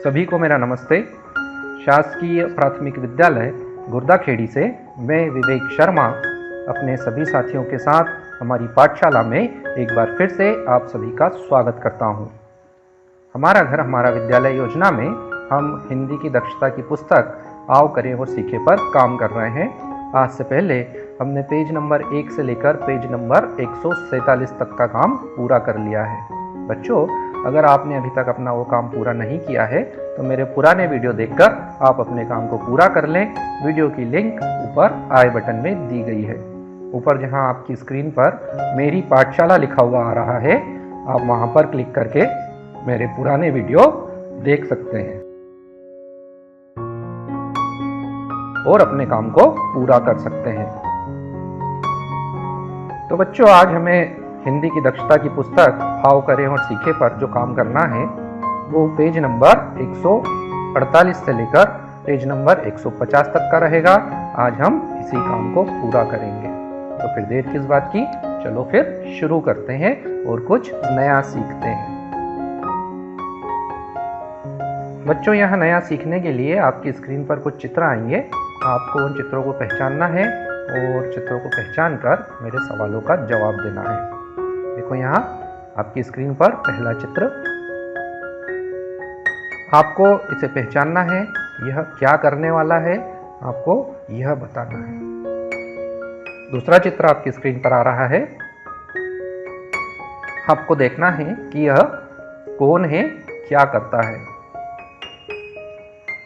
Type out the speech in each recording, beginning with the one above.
सभी को मेरा नमस्ते। शासकीय प्राथमिक विद्यालय गुर्दाखेड़ी से मैं विवेक शर्मा अपने सभी साथियों के साथ हमारी पाठशाला में एक बार फिर से आप सभी का स्वागत करता हूं। हमारा घर हमारा विद्यालय योजना में हम हिंदी की दक्षता की पुस्तक आओ करें और सीखें पर काम कर रहे हैं। आज से पहले हमने पेज नंबर 1 से लेकर पेज नंबर 147 तक का काम पूरा कर लिया है। बच्चों, अगर आपने अभी तक अपना वो काम पूरा नहीं किया है तो मेरे पुराने वीडियो देखकर आप अपने काम को पूरा कर लें। वीडियो की लिंक ऊपर आई बटन में दी गई है। ऊपर जहां आपकी स्क्रीन पर मेरी पाठशाला लिखा हुआ आ रहा है, आप वहां पर क्लिक करके मेरे पुराने वीडियो देख सकते हैं और अपने काम को पूरा कर सकते हैं। तो बच्चों, आज हमें हिंदी की दक्षता की पुस्तक आओ करें और सीखें पर जो काम करना है वो पेज नंबर 148 से लेकर पेज नंबर 150 तक का रहेगा। आज हम इसी काम को पूरा करेंगे। तो फिर देर किस बात की, चलो फिर शुरू करते हैं और कुछ नया सीखते हैं। बच्चों, यहाँ नया सीखने के लिए आपकी स्क्रीन पर कुछ चित्र आएंगे। आपको उन चित्रों को पहचानना है और चित्रों को पहचान कर मेरे सवालों का जवाब देना है। देखो, यहाँ आपकी स्क्रीन पर पहला चित्र, आपको इसे पहचानना है। यह क्या करने वाला है, आपको यह बताना है। दूसरा चित्र आपकी स्क्रीन पर आ रहा है। आपको देखना है कि यह कौन है, क्या करता है।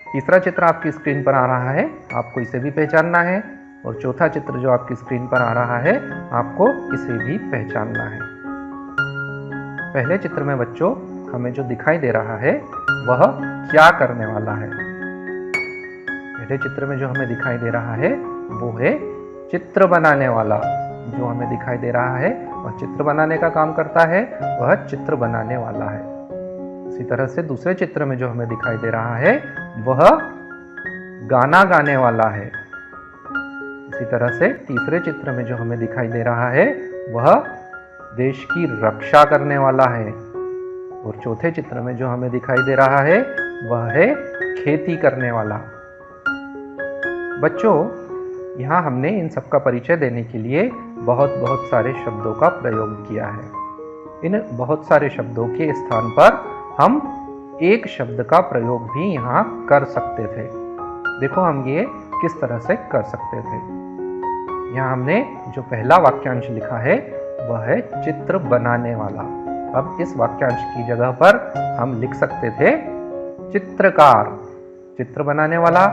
तीसरा चित्र आपकी स्क्रीन पर आ रहा है, आपको इसे भी पहचानना है। और चौथा चित्र जो आपकी स्क्रीन पर आ रहा है, आपको इसे भी पहचानना है। पहले चित्र में बच्चों हमें जो दिखाई दे रहा है वह क्या करने वाला है। पहले चित्र में जो हमें दिखाई दे रहा है वो है चित्र बनाने वाला। जो हमें दिखाई दे रहा है वह चित्र बनाने का काम करता है, वह चित्र बनाने वाला है। इसी तरह से दूसरे चित्र में जो हमें दिखाई दे रहा है वह गाना गाने वाला है। इसी तरह से तीसरे चित्र में जो हमें दिखाई दे रहा है वह देश की रक्षा करने वाला है। और चौथे चित्र में जो हमें दिखाई दे रहा है वह है खेती करने वाला। बच्चों, यहाँ हमने इन सब का परिचय देने के लिए बहुत सारे शब्दों का प्रयोग किया है। इन बहुत सारे शब्दों के स्थान पर हम एक शब्द का प्रयोग भी यहाँ कर सकते थे। देखो, हम ये किस तरह से कर सकते थे। यहाँ हमने जो पहला वाक्यांश लिखा है वह है चित्र बनाने वाला। अब इस वाक्यांश की जगह पर हम लिख सकते थे चित्रकार। चित्र बनाने वाला,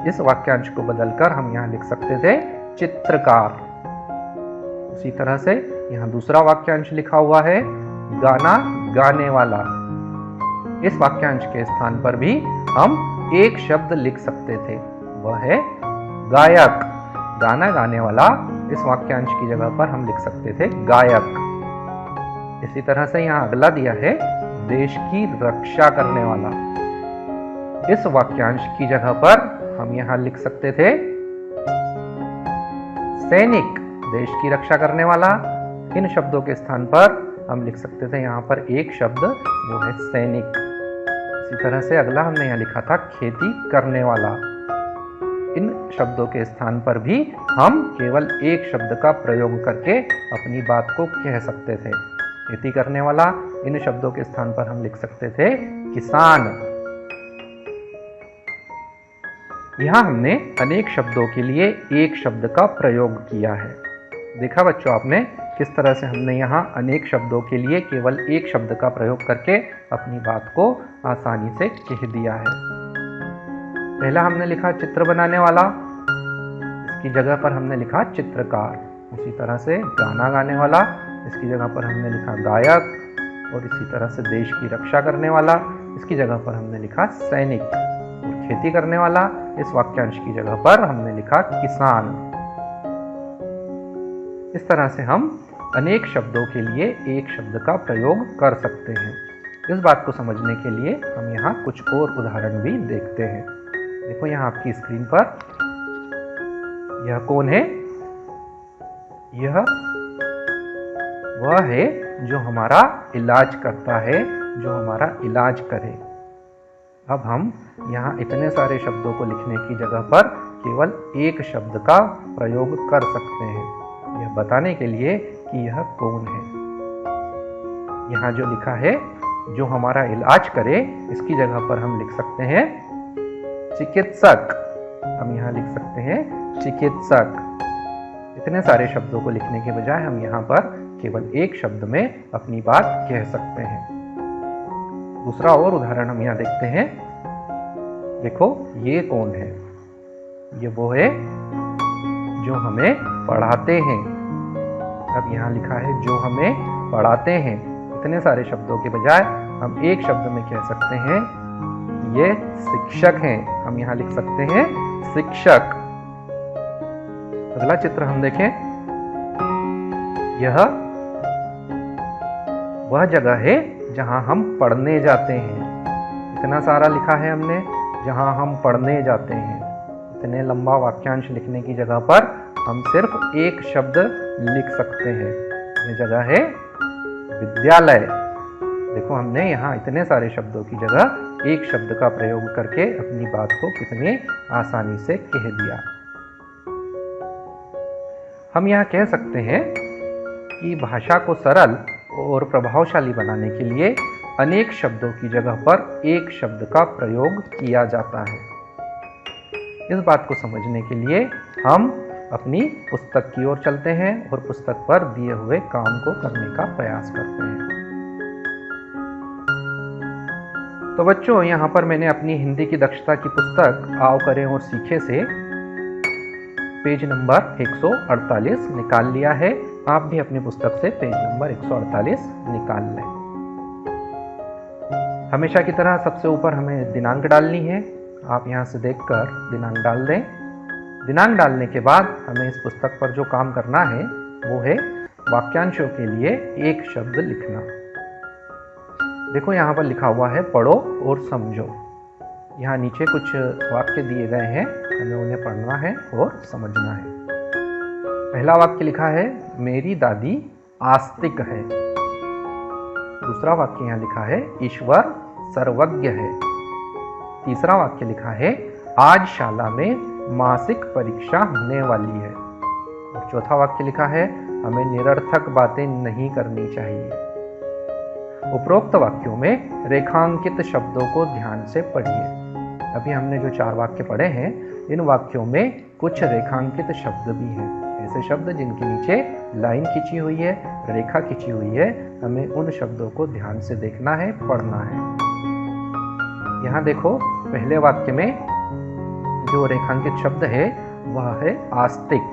इस वाक्यांश को बदलकर हम यहाँ लिख सकते थे चित्रकार। उसी तरह से यहाँ दूसरा वाक्यांश लिखा हुआ है गाना गाने वाला। इस वाक्यांश के स्थान पर भी हम एक शब्द लिख सकते थे, वह है गायक। गाना गाने वाला, इस वाक्यांश की जगह पर हम लिख सकते थे गायक। इसी तरह से यहाँ अगला दिया है देश की रक्षा करने वाला। इस वाक्यांश की जगह पर हम यहाँ लिख सकते थे सैनिक। देश की रक्षा करने वाला, इन शब्दों के स्थान पर हम लिख सकते थे यहाँ पर एक शब्द, वो है सैनिक। इसी तरह से अगला हमने यहाँ लिखा था खेती करने वाला। इन शब्दों के स्थान पर भी हम केवल एक शब्द का प्रयोग करके अपनी बात को कह सकते थे। खेती करने वाला, इन शब्दों के स्थान पर हम लिख सकते थे किसान। यहां हमने अनेक शब्दों के लिए एक शब्द का प्रयोग किया है। देखा बच्चों आपने किस तरह से हमने यहाँ अनेक शब्दों के लिए केवल एक शब्द का प्रयोग करके अपनी बात को आसानी से कह दिया है। पहला हमने लिखा चित्र बनाने वाला, इसकी जगह पर हमने लिखा चित्रकार। उसी तरह से गाना गाने वाला, इसकी जगह पर हमने लिखा गायक। और इसी तरह से देश की रक्षा करने वाला, इसकी जगह पर हमने लिखा सैनिक। और खेती करने वाला, इस वाक्यांश की जगह पर हमने लिखा किसान। इस तरह से हम अनेक शब्दों के लिए एक शब्द का प्रयोग कर सकते हैं। इस बात को समझने के लिए हम यहाँ कुछ और उदाहरण भी देखते हैं। देखो, यहाँ आपकी स्क्रीन पर यह कौन है? यह वह है जो हमारा इलाज करता है, जो हमारा इलाज करे। अब हम यहाँ इतने सारे शब्दों को लिखने की जगह पर केवल एक शब्द का प्रयोग कर सकते हैं, यह बताने के लिए कि यह कौन है। यहाँ जो लिखा है, जो हमारा इलाज करे, इसकी जगह पर हम लिख सकते हैं चिकित्सक। हम यहाँ लिख सकते हैं चिकित्सक। इतने सारे शब्दों को लिखने के बजाय हम यहाँ पर केवल एक शब्द में अपनी बात कह सकते हैं। दूसरा और उदाहरण हम यहाँ देखते हैं। देखो, ये कौन है? ये वो है जो हमें पढ़ाते हैं। अब यहाँ लिखा है जो हमें पढ़ाते हैं। इतने सारे शब्दों के बजाय हम एक शब्द में कह सकते हैं ये शिक्षक हैं। हम यहाँ लिख सकते हैं शिक्षक। अगला चित्र हम देखें। यह वह जगह है जहां हम पढ़ने जाते हैं। इतना सारा लिखा है हमने, जहां हम पढ़ने जाते हैं। इतने लंबा वाक्यांश लिखने की जगह पर हम सिर्फ एक शब्द लिख सकते हैं। यह जगह है विद्यालय। देखो, हमने यहाँ इतने सारे शब्दों की जगह एक शब्द का प्रयोग करके अपनी बात को कितनी आसानी से कह दिया। हम यहाँ कह सकते हैं कि भाषा को सरल और प्रभावशाली बनाने के लिए अनेक शब्दों की जगह पर एक शब्द का प्रयोग किया जाता है। इस बात को समझने के लिए हम अपनी पुस्तक की ओर चलते हैं और पुस्तक पर दिए हुए काम को करने का प्रयास करते हैं। तो बच्चों, यहाँ पर मैंने अपनी हिंदी की दक्षता की पुस्तक आओ करें और सीखें से पेज नंबर 148 निकाल लिया है। आप भी अपनी पुस्तक से पेज नंबर 148 निकाल लें। हमेशा की तरह सबसे ऊपर हमें दिनांक डालनी है। आप यहाँ से देखकर दिनांक डाल दें। दिनांक डालने के बाद हमें इस पुस्तक पर जो काम करना है वो है वाक्यांशों के लिए एक शब्द लिखना। देखो, यहाँ पर लिखा हुआ है पढ़ो और समझो। यहाँ नीचे कुछ वाक्य दिए गए हैं, हमें उन्हें पढ़ना है और समझना है। पहला वाक्य लिखा है मेरी दादी आस्तिक है। दूसरा वाक्य यहाँ लिखा है ईश्वर सर्वज्ञ है। तीसरा वाक्य लिखा है आज शाला में मासिक परीक्षा होने वाली है। और चौथा वाक्य लिखा है हमें निरर्थक बातें नहीं करनी चाहिए। उपरोक्त वाक्यों में रेखांकित शब्दों को ध्यान से पढ़िए। अभी हमने जो 4 वाक्य पढ़े हैं, इन वाक्यों में कुछ रेखांकित शब्द भी हैं। ऐसे शब्द जिनके नीचे लाइन खींची हुई है, रेखा खींची हुई है। हमें उन शब्दों को ध्यान से देखना है, पढ़ना है। यहाँ देखो, पहले वाक्य में जो रेखांकित शब्द है वह है आस्तिक।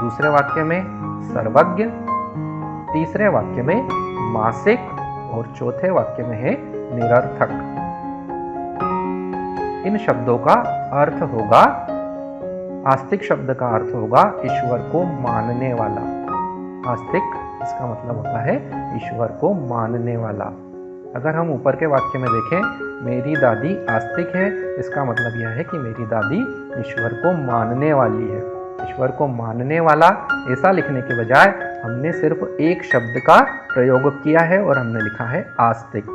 दूसरे वाक्य में सर्वज्ञ, तीसरे वाक्य में मासिक और चौथे वाक्य में है निरर्थक। इन शब्दों का अर्थ होगा, आस्तिक शब्द का अर्थ होगा ईश्वर को मानने वाला। आस्तिक इसका मतलब होता है ईश्वर को मानने वाला। अगर हम ऊपर के वाक्य में देखें, मेरी दादी आस्तिक है, इसका मतलब यह है कि मेरी दादी ईश्वर को मानने वाली है। ईश्वर को मानने वाला ऐसा लिखने के बजाय हमने सिर्फ एक शब्द का प्रयोग किया है और हमने लिखा है आस्तिक।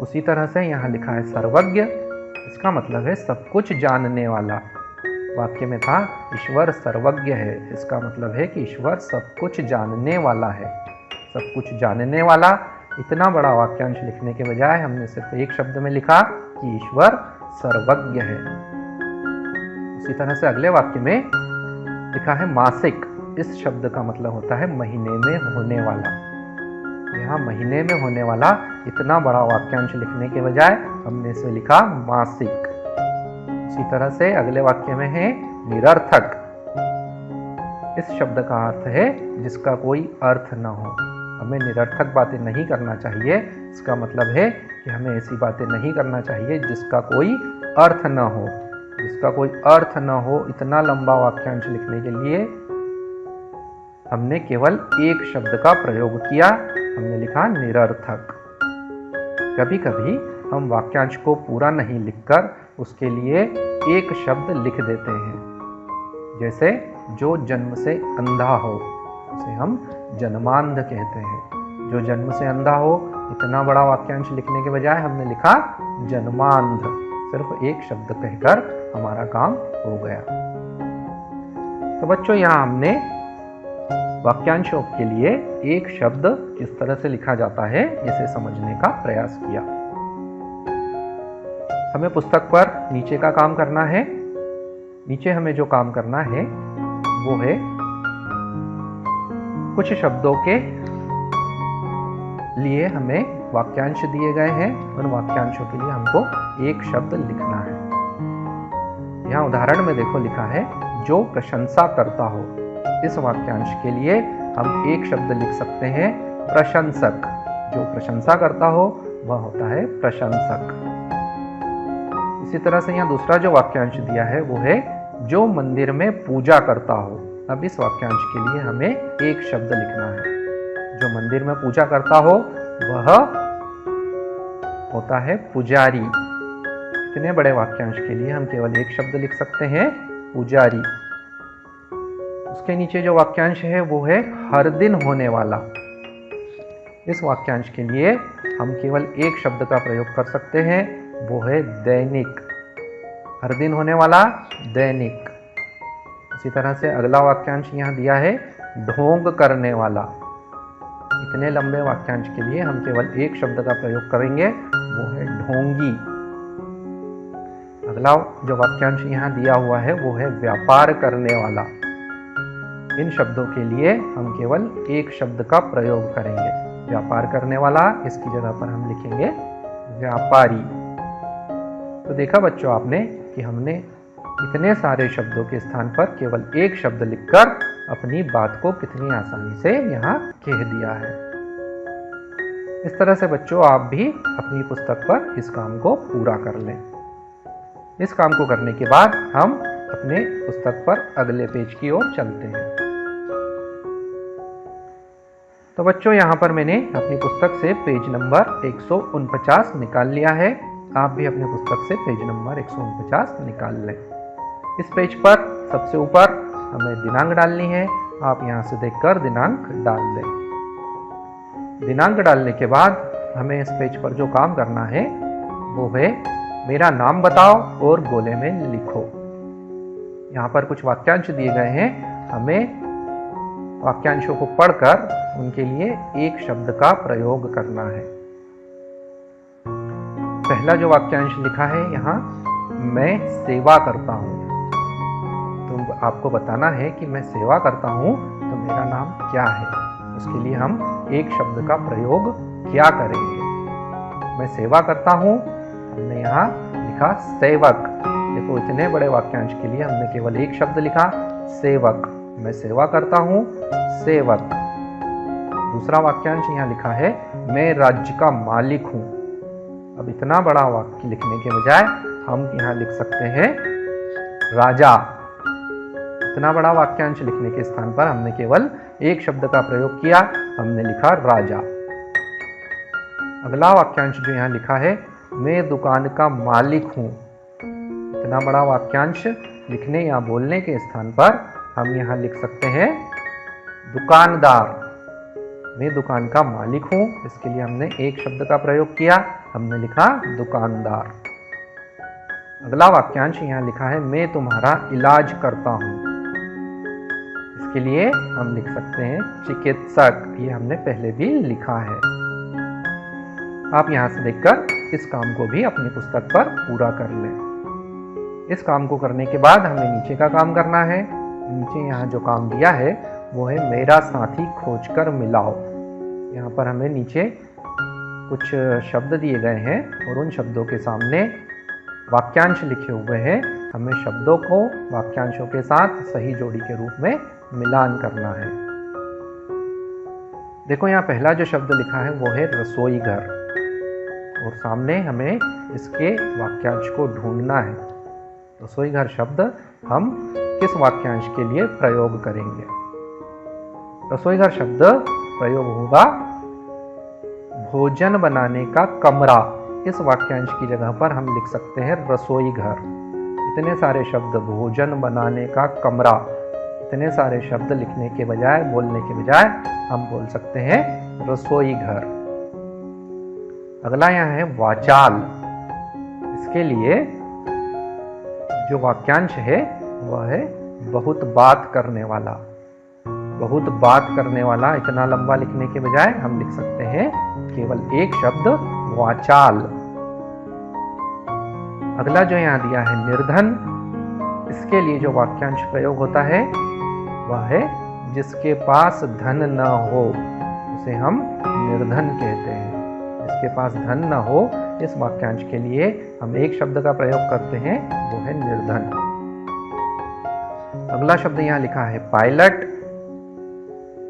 उसी तरह से यहाँ लिखा है सर्वज्ञ, इसका मतलब है सब कुछ जानने वाला। वाक्य में था ईश्वर सर्वज्ञ है, इसका मतलब है कि ईश्वर सब कुछ जानने वाला है। सब कुछ जानने वाला, इतना बड़ा वाक्यांश लिखने के बजाय हमने सिर्फ एक शब्द में लिखा कि ईश्वर सर्वज्ञ है। उसी तरह से अगले वाक्य में लिखा है मासिक। इस शब्द का मतलब होता है महीने में होने वाला। यहाँ महीने में होने वाला इतना बड़ा वाक्यांश लिखने के बजाय हमने इसे लिखा मासिक। इसी तरह से अगले वाक्य में है निरर्थक। इस शब्द का अर्थ है जिसका कोई अर्थ न हो। हमें निरर्थक बातें नहीं करना चाहिए। इसका मतलब है कि हमें ऐसी बातें नहीं करना चाहिए जिसका कोई अर्थ न हो। जिसका कोई अर्थ न हो, इतना लंबा वाक्यांश लिखने के लिए हमने केवल एक शब्द का प्रयोग किया, हमने लिखा निरर्थक। कभी कभी हम वाक्यांश को पूरा नहीं लिखकर उसके लिए एक शब्द लिख देते हैं। जैसे जो जन्म से अंधा हो उसे हम जन्मांध कहते हैं। जो जन्म से अंधा हो इतना बड़ा वाक्यांश लिखने के बजाय हमने लिखा जन्मांध। सिर्फ एक शब्द कहकर हमारा काम हो गया। तो बच्चों, यहाँ हमने वाक्यांशों के लिए एक शब्द किस तरह से लिखा जाता है इसे समझने का प्रयास किया। हमें पुस्तक पर नीचे का काम करना है। नीचे हमें जो काम करना है वो है कुछ शब्दों के लिए हमें वाक्यांश दिए गए हैं। उन वाक्यांशों के लिए हमको एक शब्द लिखना है। यहाँ उदाहरण में देखो लिखा है जो प्रशंसा करता हो। इस वाक्यांश के लिए हम एक शब्द लिख सकते हैं प्रशंसक। जो प्रशंसा करता हो वह होता है प्रशंसक। इसी तरह से यहाँ दूसरा जो वाक्यांश दिया है वो है जो मंदिर में पूजा करता हो। अब इस वाक्यांश के लिए हमें एक शब्द लिखना है। जो मंदिर में पूजा करता हो वह होता है पुजारी। इतने बड़े वाक्यांश के लिए हम केवल एक शब्द लिख सकते हैं पुजारी। उसके नीचे जो वाक्यांश है वो है हर दिन होने वाला। इस वाक्यांश के लिए हम केवल एक शब्द का प्रयोग कर सकते हैं, वो है दैनिक। हर दिन होने वाला दैनिक। इसी तरह से अगला वाक्यांश यहाँ दिया है ढोंग करने वाला। इतने लंबे वाक्यांश के लिए हम केवल एक शब्द का प्रयोग करेंगे, वो है ढोंगी। अगला जो वाक्यांश यहाँ दिया हुआ है वो है व्यापार करने वाला। इन शब्दों के लिए हम केवल एक शब्द का प्रयोग करेंगे, व्यापार करने वाला। इसकी जगह पर हम लिखेंगे व्यापारी। तो देखा बच्चों आपने कि हमने इतने सारे शब्दों के स्थान पर केवल एक शब्द लिखकर अपनी बात को कितनी आसानी से यहाँ कह दिया है। इस तरह से बच्चों आप भी अपनी पुस्तक पर इस काम को पूरा कर लें। इस काम को करने के बाद हम अपने पुस्तक पर अगले पेज की ओर चलते हैं। तो बच्चों यहाँ पर मैंने अपनी पुस्तक से पेज नंबर 149 निकाल लिया है। आप भी अपनी पुस्तक से पेज नंबर 149 निकाल लें। इस पेज पर सबसे ऊपर हमें दिनांक डालनी है। आप यहाँ से देखकर दिनांक डाल दें। दिनांक डालने के बाद हमें इस पेज पर जो काम करना है वो है मेरा नाम बताओ और गोले में लिखो। यहाँ पर कुछ वाक्यांश दिए गए हैं। हमें वाक्यांशों को पढ़कर उनके लिए एक शब्द का प्रयोग करना है। पहला जो वाक्यांश लिखा है यहाँ, मैं सेवा करता हूँ। तो आपको बताना है कि मैं सेवा करता हूँ तो मेरा नाम क्या है। उसके लिए हम एक शब्द का प्रयोग क्या करेंगे। मैं सेवा करता हूँ, हमने यहाँ लिखा सेवक। देखो इतने बड़े वाक्यांश के लिए हमने केवल एक शब्द लिखा सेवक। मैं सेवा करता हूँ सेवक। दूसरा वाक्यांश यहाँ लिखा है मैं राज्य का मालिक हूँ। अब इतना बड़ा वाक्य लिखने के बजाय हम यहाँ लिख सकते हैं राजा। इतना बड़ा वाक्यांश लिखने के स्थान पर हमने केवल एक शब्द का प्रयोग किया, हमने लिखा राजा। अगला वाक्यांश जो यहाँ लिखा है मैं दुकान का मालिक हूँ। इतना बड़ा वाक्यांश लिखने या बोलने के स्थान पर हम यहाँ लिख सकते हैं दुकानदार। मैं दुकान का मालिक हूँ, इसके लिए हमने एक शब्द का प्रयोग किया, हमने लिखा दुकानदार। अगला वाक्यांश यहाँ लिखा है मैं तुम्हारा इलाज करता हूँ। इसके लिए हम लिख सकते हैं चिकित्सक। ये हमने पहले भी लिखा है। आप यहाँ से देखकर इस काम को भी अपनी पुस्तक पर पूरा कर लें। इस काम को करने के बाद हमें नीचे का काम करना है। नीचे यहाँ जो काम दिया है वो है मेरा साथी खोजकर मिलाओ। यहाँ पर हमें नीचे कुछ शब्द दिए गए हैं और उन शब्दों के सामने वाक्यांश लिखे हुए हैं। हमें शब्दों को वाक्यांशों के साथ सही जोड़ी के रूप में मिलान करना है। देखो यहाँ पहला जो शब्द लिखा है वो है रसोई घर और सामने हमें इसके वाक्यांश को ढूंढना है। रसोई घर शब्द हम किस वाक्यांश के लिए प्रयोग करेंगे। रसोई घर शब्द प्रयोग होगा भोजन बनाने का कमरा। इस वाक्यांश की जगह पर हम लिख सकते हैं रसोई घर। इतने सारे शब्द भोजन बनाने का कमरा, इतने सारे शब्द लिखने के बजाय बोलने के बजाय हम बोल सकते हैं रसोई घर। अगला यहाँ है वाचाल। इसके लिए जो वाक्यांश है वह है बहुत बात करने वाला। बहुत बात करने वाला इतना लंबा लिखने के बजाय हम लिख सकते हैं केवल एक शब्द वाचाल। अगला जो यहाँ दिया है निर्धन, इसके लिए जो वाक्यांश प्रयोग होता है वह है जिसके पास धन न हो उसे हम निर्धन कहते हैं। जिसके पास धन न हो, इस वाक्यांश के लिए हम एक शब्द का प्रयोग करते हैं, वो है निर्धन। अगला शब्द यहाँ लिखा है पायलट।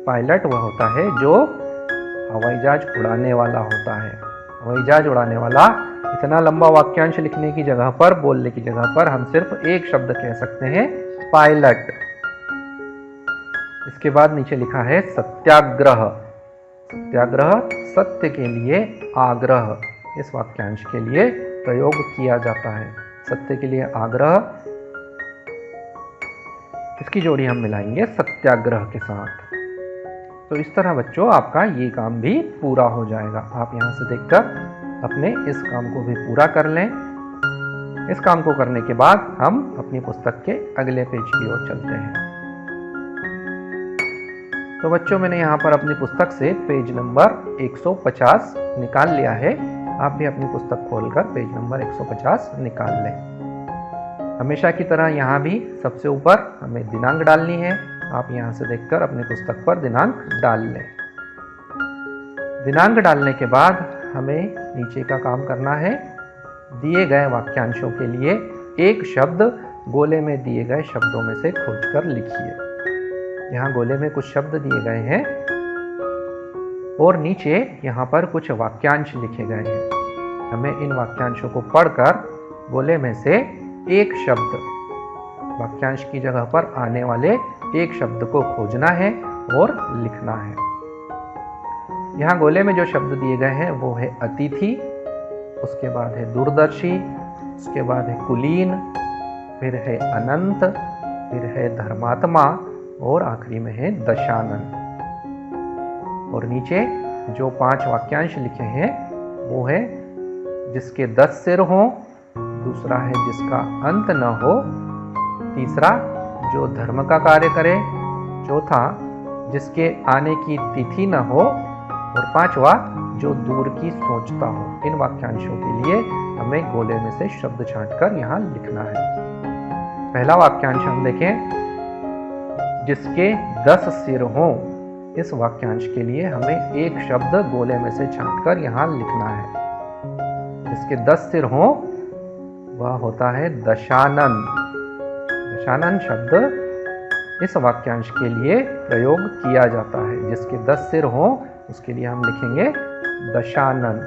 पायलट वह होता है जो हवाई जहाज उड़ाने वाला होता है। हवाई जहाज उड़ाने वाला, इतना लंबा वाक्यांश लिखने की जगह पर, बोलने की जगह पर हम सिर्फ एक शब्द कह सकते हैं, पायलट। इसके बाद नीचे लिखा है सत्याग्रह। सत्याग्रह सत्य के लिए आग्रह, इस वाक्यांश के लिए प्रयोग किया जाता है। सत्य के लिए आग्रह, इसकी जोड़ी हम मिलाएंगे सत्याग्रह के साथ। तो इस तरह बच्चों आपका ये काम भी पूरा हो जाएगा। आप यहाँ से देखकर अपने इस काम को भी पूरा कर लें। इस काम को करने के बाद हम अपनी पुस्तक के अगले पेज की ओर चलते हैं। तो बच्चों, मैंने यहाँ पर अपनी पुस्तक से पेज नंबर 150 निकाल लिया है। आप भी अपनी पुस्तक खोलकर पेज नंबर 150 निकाल लें। हमेशा की तरह यहाँ भी सबसे ऊपर हमें दिनांक डालनी है। आप यहाँ से देखकर अपनी पुस्तक पर दिनांक डाल लें। दिनांक डालने के बाद हमें नीचे का काम करना है। दिए गए वाक्यांशों के लिए एक शब्द गोले में दिए गए शब्दों में से खोजकर लिखिए। यहाँ गोले में कुछ शब्द दिए गए हैं और नीचे यहाँ पर कुछ वाक्यांश लिखे गए हैं। हमें इन वाक्यांशों को पढ़कर गोले में से एक शब्द, वाक्यांश की जगह पर आने वाले एक शब्द को खोजना है और लिखना है। यहाँ गोले में जो शब्द दिए गए हैं वो है अतिथि, उसके बाद है दूरदर्शी, उसके बाद है कुलीन, फिर है अनंत, फिर है धर्मात्मा और आखिरी में है दशानन। और नीचे जो 5 वाक्यांश लिखे हैं वो है जिसके 10 सिर हों, दूसरा है जिसका अंत न हो, तीसरा जो धर्म का कार्य करे, चौथा जिसके आने की तिथि न हो और 5वां जो दूर की सोचता हो। इन वाक्यांशों के लिए हमें गोले में से शब्द छांटकर यहाँ लिखना है। पहला वाक्यांश हम देखें, जिसके 10 सिर हों। इस वाक्यांश के लिए हमें एक शब्द गोले में से छांटकर यहाँ लिखना है। जिसके 10 सिर हों वह होता है दशानन। दशानन शब्द इस वाक्यांश के लिए प्रयोग किया जाता है। जिसके 10 सिर हों उसके लिए हम लिखेंगे दशानन।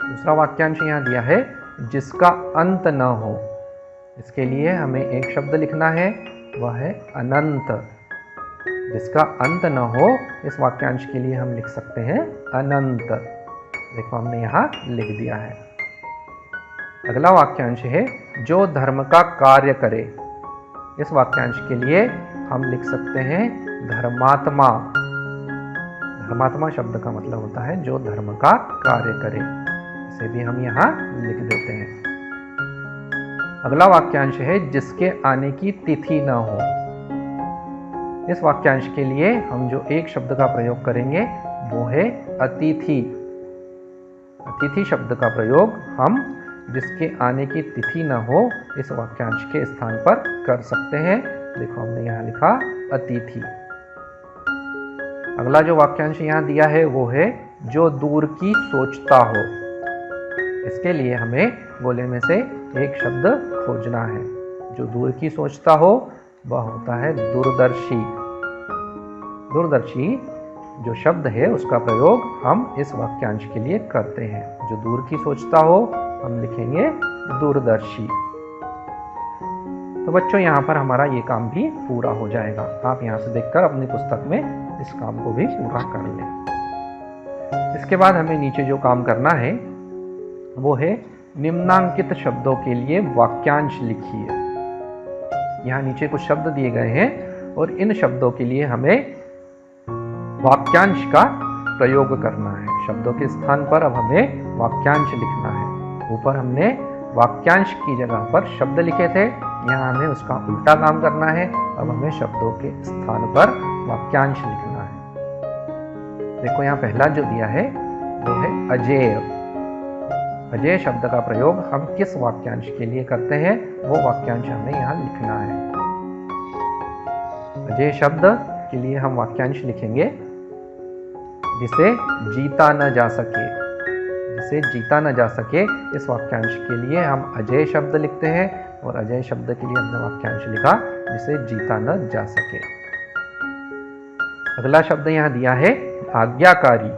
दूसरा वाक्यांश यहाँ दिया है जिसका अंत न हो। इसके लिए हमें एक शब्द लिखना है, वह है अनंत। जिसका अंत न हो, इस वाक्यांश के लिए हम लिख सकते हैं अनंत। देखो हमने यहाँ लिख दिया है। अगला वाक्यांश है जो धर्म का कार्य करे। इस वाक्यांश के लिए हम लिख सकते हैं धर्मात्मा। धर्मात्मा शब्द का मतलब होता है जो धर्म का कार्य करे। इसे भी हम यहाँ लिख देते हैं। अगला वाक्यांश है जिसके आने की तिथि न हो। इस वाक्यांश के लिए हम जो एक शब्द का प्रयोग करेंगे वो है अतिथि। अतिथि शब्द का प्रयोग हम जिसके आने की तिथि न हो इस वाक्यांश के स्थान पर कर सकते हैं। देखो हमने यहाँ लिखा अतिथि। अगला जो वाक्यांश यहाँ दिया है वो है जो दूर की सोचता हो। इसके लिए हमें गोले में से एक शब्द खोजना है। जो दूर की सोचता हो वह होता है दूरदर्शी। दूरदर्शी जो शब्द है उसका प्रयोग हम इस वाक्यांश के लिए करते हैं। जो दूर की सोचता हो हम लिखेंगे दूरदर्शी। तो बच्चों यहाँ पर हमारा ये काम भी पूरा हो जाएगा। आप यहाँ से देखकर अपनी पुस्तक में इस काम को भी पूरा कर लें। इसके बाद हमें नीचे जो काम करना है वो है निम्नांकित शब्दों के लिए वाक्यांश लिखिए। यहाँ नीचे कुछ शब्द दिए गए हैं और इन शब्दों के लिए हमें वाक्यांश का प्रयोग करना है। शब्दों के स्थान पर अब हमें वाक्यांश लिखना है। ऊपर हमने वाक्यांश की जगह पर शब्द लिखे थे, यहाँ हमें उसका उल्टा काम करना है। अब हमें शब्दों के स्थान पर वाक्यांश लिखना है। देखो यहाँ पहला जो दिया है वो है अजेय। अजेय शब्द का प्रयोग हम किस वाक्यांश के लिए करते हैं वो वाक्यांश हमें यहाँ लिखना है। अजेय शब्द के लिए हम वाक्यांश लिखेंगे जिसे जीता न जा सके। जिसे जीता न जा सके, इस वाक्यांश के लिए हम अजेय शब्द लिखते हैं और अजेय शब्द के लिए हमने वाक्यांश लिखा जिसे जीता न जा सके। अगला शब्द यहाँ दिया है आज्ञाकारी।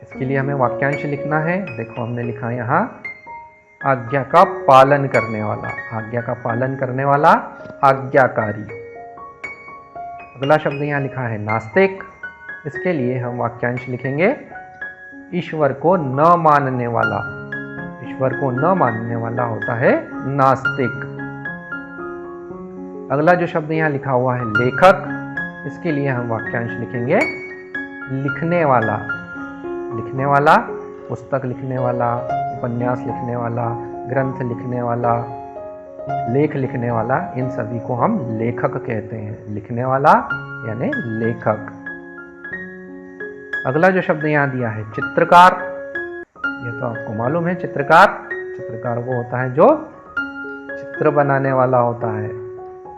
इसके लिए हमें वाक्यांश लिखना है। देखो हमने लिखा है यहाँ आज्ञा का पालन करने वाला। आज्ञा का पालन करने वाला, आज्ञाकारी। अगला शब्द यहाँ लिखा है नास्तिक। इसके लिए हम वाक्यांश लिखेंगे ईश्वर को न मानने वाला। ईश्वर को न मानने वाला होता है नास्तिक। अगला जो शब्द यहाँ लिखा हुआ है लेखक, इसके लिए हम वाक्यांश लिखेंगे लिखने वाला। लिखने वाला, पुस्तक लिखने वाला, उपन्यास लिखने वाला, ग्रंथ लिखने वाला, लेख लिखने वाला, इन सभी को हम लेखक कहते हैं। लिखने वाला यानी लेखक। अगला जो शब्द यहाँ दिया है चित्रकार। ये तो आपको मालूम है चित्रकार। चित्रकार वो होता है जो चित्र बनाने वाला होता है।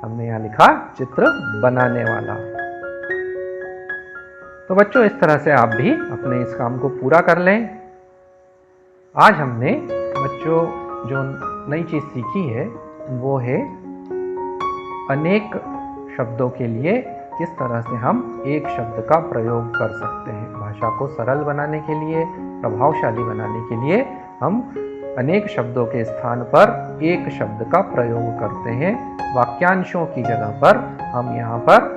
हमने यहाँ लिखा चित्र बनाने वाला। तो बच्चों इस तरह से आप भी अपने इस काम को पूरा कर लें। आज हमने बच्चों जो नई चीज सीखी है वो है अनेक शब्दों के लिए किस तरह से हम एक शब्द का प्रयोग कर सकते हैं। भाषा को सरल बनाने के लिए, प्रभावशाली बनाने के लिए हम अनेक शब्दों के स्थान पर एक शब्द का प्रयोग करते हैं। वाक्यांशों की जगह पर हम यहाँ पर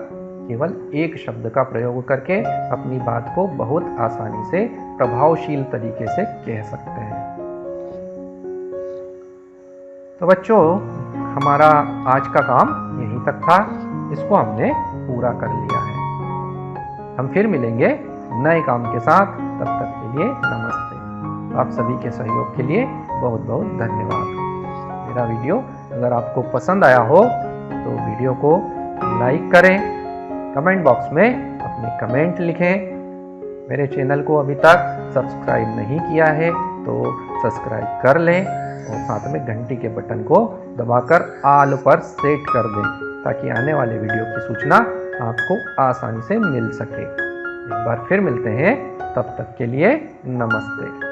केवल एक शब्द का प्रयोग करके अपनी बात को बहुत आसानी से प्रभावशील तरीके से कह सकते हैं। तो बच्चों हमारा आज का काम यहीं तक था। इसको हमने पूरा कर लिया है। हम फिर मिलेंगे नए काम के साथ। तब तक के लिए नमस्ते। आप सभी के सहयोग के लिए बहुत बहुत धन्यवाद। मेरा वीडियो अगर आपको पसंद आया हो तो वीडियो को लाइक करें, कमेंट बॉक्स में अपने कमेंट लिखें। मेरे चैनल को अभी तक सब्सक्राइब नहीं किया है तो सब्सक्राइब कर लें और साथ में घंटी के बटन को दबाकर ऑल पर सेट कर दें ताकि आने वाले वीडियो की सूचना आपको आसानी से मिल सके। एक बार फिर मिलते हैं, तब तक के लिए नमस्ते।